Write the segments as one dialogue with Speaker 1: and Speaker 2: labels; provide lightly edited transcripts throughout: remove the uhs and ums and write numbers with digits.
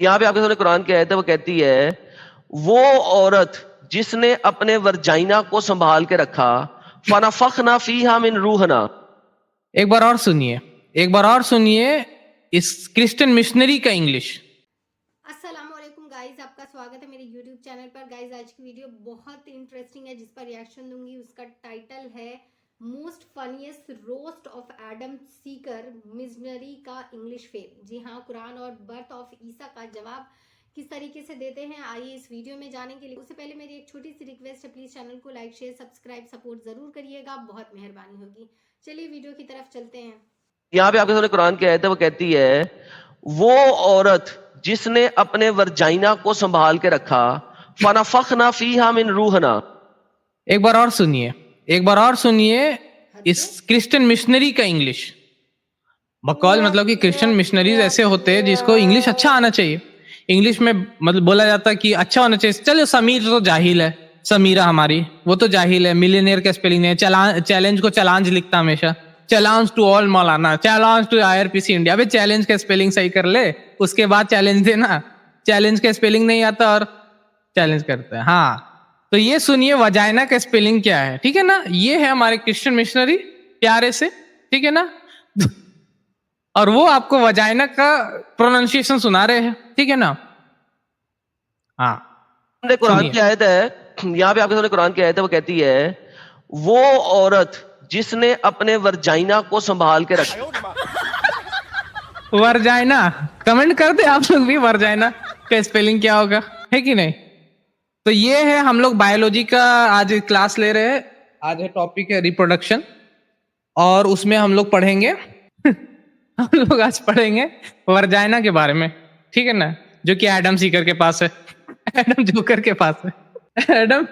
Speaker 1: यहाँ पे आपके सामने कुरान की आयत है, वो कहती है वो औरत जिसने अपने वर्जाइना को संभाल के रखा, फनफखना फीहा मिन रूहना।
Speaker 2: एक बार और सुनिए, एक बार और सुनिए इस क्रिश्चियन मिशनरी का इंग्लिश।
Speaker 3: अस्सलामुअलैकुम गाइस, आपका स्वागत है मेरे YouTube चैनल पर। गाइस आज की वीडियो बहुत इंटरेस्टिंग है जिस पर रिएक्शन दूंगी। उसका टाइटल है most funniest roast of Adam Sikar missionary का इंग्लिश फेम। जी हाँ, कुरान और बर्थ ऑफ ईसा का जवाब किस तरीके से देते हैं, आइए इस वीडियो में जाने के लिए। उससे पहले मेरी एक छोटी सी रिक्वेस्ट है, प्लीज चैनल को लाइक शेयर सब्सक्राइब सपोर्ट जरूर करिएगा, बहुत मेहरबानी होगी। चलिए वीडियो की तरफ चलते हैं।
Speaker 1: यहाँ पे आपके सामने कुरान की आयत है, वो कहती है वो औरत जिसने अपने वर्जाइना को संभाल के रखा, फनफखना फीहा मिन रूहना।
Speaker 2: एक बार और सुनिए, एक बार और सुनिए इस क्रिश्चियन मिशनरी का इंग्लिश। बकौल मतलब कि क्रिश्चियन मिशनरीज ऐसे होते हैं जिसको इंग्लिश अच्छा आना चाहिए। इंग्लिश में मतलब बोला जाता है कि अच्छा होना चाहिए। चलो समीर तो जाहिल है, समीरा हमारी वो तो जाहिल है, मिलियनियर का स्पेलिंग है, चैलेंज को चैलेंज लिखता हमेशा, challenge to all Maulana, challenge to आईआरपीसी India. अबे चैलेंज का स्पेलिंग सही कर ले, उसके बाद चैलेंज देना। चैलेंज का स्पेलिंग नहीं आता और चैलेंज करता है। हाँ, तो ये सुनिए वजाइना का स्पेलिंग क्या है, ठीक है ना। ये है हमारे क्रिश्चियन मिशनरी प्यारे से, ठीक है ना। और वो आपको वजाइना का प्रोनाउंसिएशन सुना रहे हैं, ठीक है ना। हाँ,
Speaker 1: कुरान की आयत है, यहाँ पे आपके सामने कुरान की आयत है, वो कहती है वो औरत जिसने अपने वर्जाइना को संभाल के रखा।
Speaker 2: वर्जाइना कमेंट कर दे आप लोग भी, वर्जाइना का स्पेलिंग क्या होगा, है कि नहीं। तो ये है, हम लोग बायोलॉजी का आज क्लास ले रहे हैं। आज है टॉपिक है रिप्रोडक्शन, और उसमें हम लोग पढ़ेंगे हम लोग आज पढ़ेंगे वर्जाइना के बारे में, ठीक है ना, जो कि एडम सीकर के पास है। एडम जोकर के पास है। एडम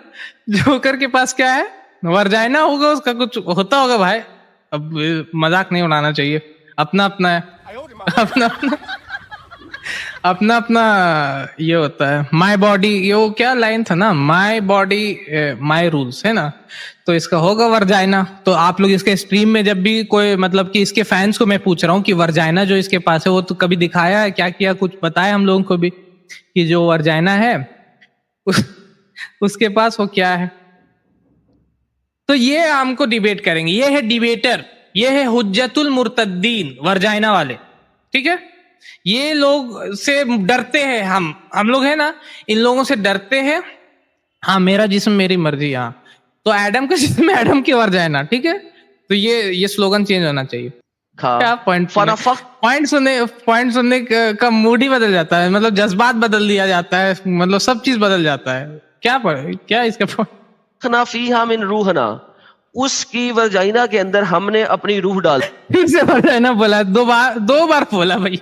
Speaker 2: जोकर के पास क्या है, वर्जाइना होगा, उसका कुछ होता होगा भाई। अब मजाक नहीं उड़ाना चाहिए, अपना अपना है, अपना अपना अपना अपना ये होता है। माय बॉडी, ये वो क्या लाइन था ना, माय बॉडी माय रूल्स, है ना। तो इसका होगा वर्जाइना। तो आप लोग इसके स्ट्रीम में जब भी कोई मतलब कि इसके फैंस को मैं पूछ रहा हूँ कि वर्जाइना जो इसके पास है वो तो कभी दिखाया है, क्या किया, कुछ बताया हम लोगों को भी कि जो वर्जाइना है उसके पास वो क्या है। तो ये हमको डिबेट करेंगे। ये है डिबेटर, ये है हुज्जतुल मुर्तद्दीन, वर्जाइना वाले, ठीक है। ये लोग से डरते हैं हम लोग है ना, इन लोगों से डरते हैं। हाँ, मेरा जिस्म मेरी मर्जी। हाँ, तो एडम का जिस्म एडम की वर्जाइना, ठीक है। तो ये स्लोगन चेंज होना चाहिए। क्या पॉइंट सुनने का मूड ही बदल जाता है, मतलब जज्बात बदल दिया जाता है, मतलब सब चीज बदल जाता है। क्या इसका
Speaker 1: फनफखना फीहा मिन रूहना, उसकी वर्जाइना के अंदर हमने अपनी रूह डाल।
Speaker 2: फिर से वर्जाइना बोला, दो बार बोला भाई।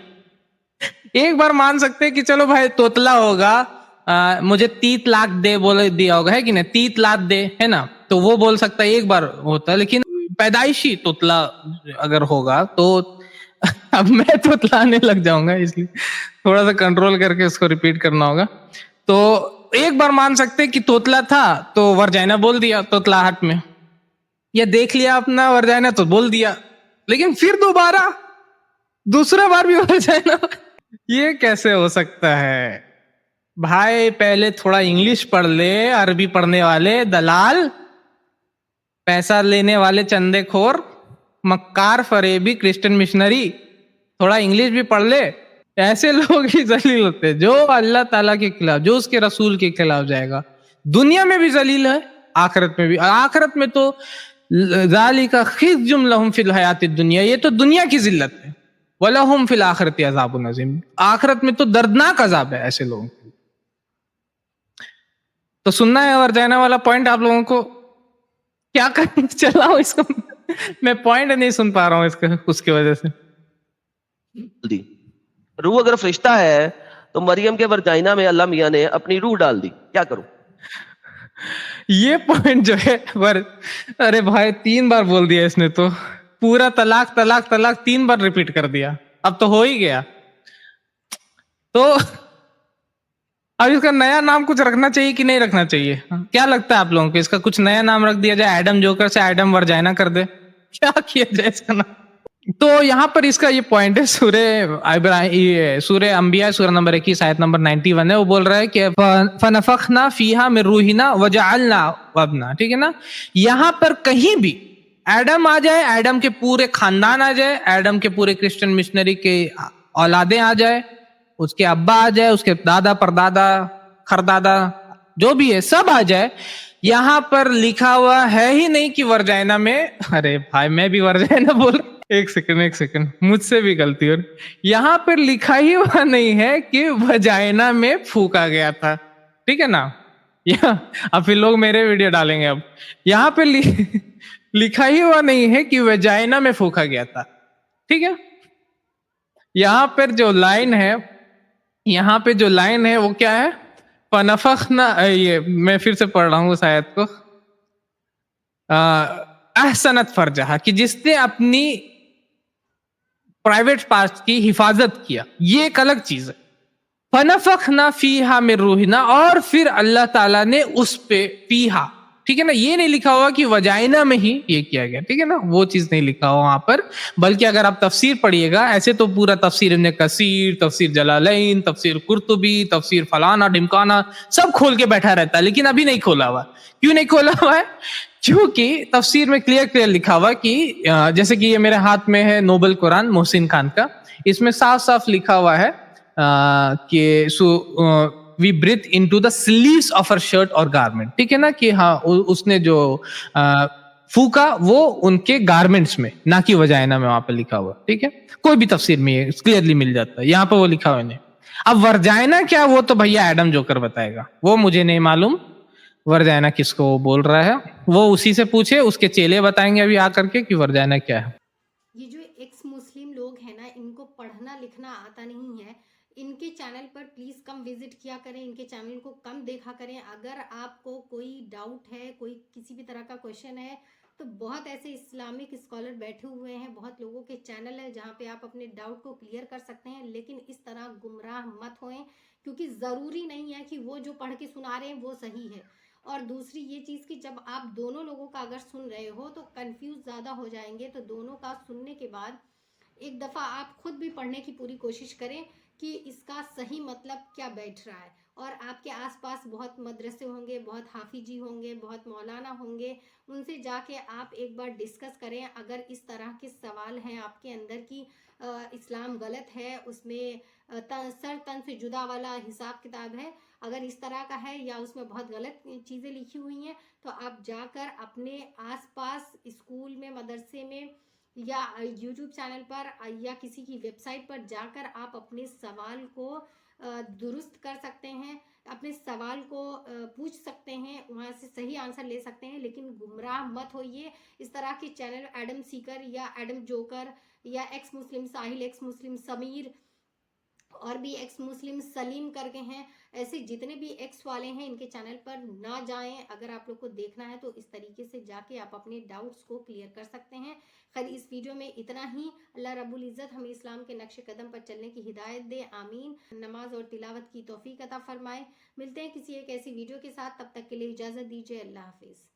Speaker 2: एक बार मान सकते हैं कि चलो भाई तोतला होगा, मुझे 30 लाख दे बोले दिया होगा, है कि नहीं, 30 लाख दे, है ना। तो वो बोल सकता है, एक बार होता है। लेकिन पैदाइशी तोतला अगर होगा तो अब मैं तोतलाने लग जाऊंगा, इसलिए थोड़ा सा कंट्रोल करके उसको रिपीट करना होगा। तो एक बार मान सकते हैं कि तोतला था तो वर्जाइना बोल दिया तोतलाहट में, या देख लिया अपना वर्जाइना तो बोल दिया। लेकिन फिर दोबारा दूसरा बार भी वर्जाइना, ये कैसे हो सकता है भाई। पहले थोड़ा इंग्लिश पढ़ ले, अरबी पढ़ने वाले दलाल, पैसा लेने वाले चंदेखोर, मक्कार, फरेबी, क्रिश्चियन मिशनरी, थोड़ा इंग्लिश भी पढ़ ले। ऐसे लोग ही जलील होते हैं जो अल्लाह ताला के खिलाफ, जो उसके रसूल के खिलाफ जाएगा, दुनिया में भी जलील है, आखिरत में भी। आखिरत में तो ज़ालिका खिज़्युम लहुम फिल हयातिद दुनिया, ये तो दुनिया की जिल्लत है। वलहुम फिल आखिरति अज़ाबुन अज़ीम, आखिरत में तो दर्दनाक अजाब है ऐसे लोगों को। तो सुनना है वर्जाइना वाला पॉइंट आप लोगों को, क्या करना चलाओ इसको। मैं पॉइंट नहीं सुन पा रहा हूँ इसका, उसकी वजह से।
Speaker 1: रूह अगर फरिश्ता है तो मरियम के वर्जाइना में अल्लाह मियां ने अपनी रूह डाल दी, क्या करूं।
Speaker 2: ये पॉइंट जो है अरे भाई 3 बार बोल दिया इसने, तो पूरा तलाक तलाक तलाक 3 बार रिपीट कर दिया, अब तो हो ही गया। तो अब इसका नया नाम कुछ रखना चाहिए कि नहीं रखना चाहिए, क्या लगता है आप लोगों को। इसका कुछ नया नाम रख दिया जाए, एडम जोकर से एडम वर्जाइना कर दे, क्या किया जाए इसका नाम। तो यहाँ पर इसका ये पॉइंट है सूर्य अंबिया सूर्य नंबर 21 आयत नंबर 91 है। वो बोल रहा है कि फनफखना फीहा मिन रूहिना वजअलना वब्ना, ठीक है ना। यहाँ पर कहीं भी एडम आ जाए, एडम के पूरे खानदान आ जाए, एडम के पूरे क्रिश्चियन मिशनरी के औलादें आ जाए, उसके अब्बा आ जाए, उसके दादा परदादा खरदादा जो भी है सब आ जाए, यहाँ पर लिखा हुआ है ही नहीं कि वर्जाइना में, अरे भाई मैं भी वर्जाइना बोल, एक सेकंड मुझसे भी गलती हो रही। यहाँ पर लिखा ही हुआ नहीं है कि वजाइना में फूका गया था, ठीक है ना। अब फिर लोग मेरे वीडियो डालेंगे। अब यहाँ पे लिखा ही हुआ नहीं है कि वजाइना में फूका गया था, ठीक है। यहाँ पर जो लाइन है, यहाँ पे जो लाइन है वो क्या है, फनफखना, ये मैं फिर से पढ़ रहा हूँ उस आयत को, अहसनत फरजहा, कि जिसने अपनी प्राइवेट पार्ट्स की हिफाजत किया, ये एक अलग चीज है। फनफखना फीहा मिन रूहिना, और फिर अल्लाह ताला ने उस पे फीहा, ठीक है ना, ये नहीं लिखा हुआ कि वजाइना में ही ये किया गया, ठीक है ना, वो चीज नहीं लिखा हुआ वहां पर। बल्कि अगर आप तफसीर पढ़िएगा, ऐसे तो पूरा तफसीर इब्न कसीर, तफसीर जलालैन, तफसीर कुर्तुबी, तफसीर फलाना ढिमकाना सब खोल के बैठा रहता है, लेकिन अभी नहीं खोला हुआ। क्यों नहीं खोला हुआ है? क्योंकि तफसीर में क्लियर लिखा हुआ कि जैसे कि ये मेरे हाथ में है नोबल कुरान मोहसिन खान का, इसमें साफ साफ लिखा हुआ है कि we breathe into the sleeves of her shirt और गारमेंट, ठीक है ना, कि हाँ उसने जो फूका वो उनके गारमेंट्स में, ना कि वजाइना में, वहां पे लिखा हुआ, ठीक है। कोई भी तफसीर में क्लियरली मिल जाता है, यहाँ पे वो लिखा हुआ नहीं। अब वर्जाइना क्या, वो तो भैया एडम जोकर बताएगा, वो मुझे नहीं मालूम वर्जाइना किसको वो बोल रहा है, वो उसी से पूछे, उसके चेले बताएंगे अभी आकर के कि वर्जाइना क्या है।
Speaker 3: ये जो एक्स मुस्लिम लोग हैं ना, इनको पढ़ना लिखना आता नहीं है, इनके चैनल पर प्लीज़ कम विजिट किया करें, इनके चैनल को कम देखा करें। अगर आपको कोई डाउट है, कोई किसी भी तरह का क्वेश्चन है, तो बहुत ऐसे इस्लामिक स्कॉलर बैठे हुए हैं, बहुत लोगों के चैनल है जहाँ पे आप अपने डाउट को क्लियर कर सकते हैं। लेकिन इस तरह गुमराह मत होएं, क्योंकि ज़रूरी नहीं है कि वो जो पढ़ के सुना रहे हैं वो सही है। और दूसरी ये चीज़ कि जब आप दोनों लोगों का अगर सुन रहे हो तो कंफ्यूज ज़्यादा हो जाएंगे। तो दोनों का सुनने के बाद एक दफ़ा आप खुद भी पढ़ने की पूरी कोशिश करें कि इसका सही मतलब क्या बैठ रहा है। और आपके आसपास बहुत मदरसे होंगे, बहुत हाफिजी होंगे, बहुत मौलाना होंगे, उनसे जाके आप एक बार डिस्कस करें। अगर इस तरह के सवाल हैं आपके अंदर कि इस्लाम गलत है, उसमें सर तन से जुदा वाला हिसाब किताब है, अगर इस तरह का है या उसमें बहुत गलत चीज़ें लिखी हुई हैं, तो आप जाकर अपने आसपास स्कूल में, मदरसे में, या यूट्यूब चैनल पर या किसी की वेबसाइट पर जाकर आप अपने सवाल को दुरुस्त कर सकते हैं, अपने सवाल को पूछ सकते हैं, वहाँ से सही आंसर ले सकते हैं। लेकिन गुमराह मत होइए। इस तरह के चैनल एडम सीकर या एडम जोकर या एक्स मुस्लिम साहिल, एक्स मुस्लिम समीर, और भी एक्स मुस्लिम सलीम करके हैं, ऐसे जितने भी एक्स वाले हैं, इनके चैनल पर ना जाएं। अगर आप लोग को देखना है तो इस तरीके से जाके आप अपने डाउट्स को क्लियर कर सकते हैं। खैर इस वीडियो में इतना ही। अल्लाह रब्बुल इज़्ज़त हमें इस्लाम के नक्शे कदम पर चलने की हिदायत दे, आमीन। नमाज और तिलावत की तौफीक अता फरमाए। मिलते हैं किसी एक ऐसी वीडियो के साथ, तब तक के लिए इजाज़त दीजिए। अल्लाह हाफिज़।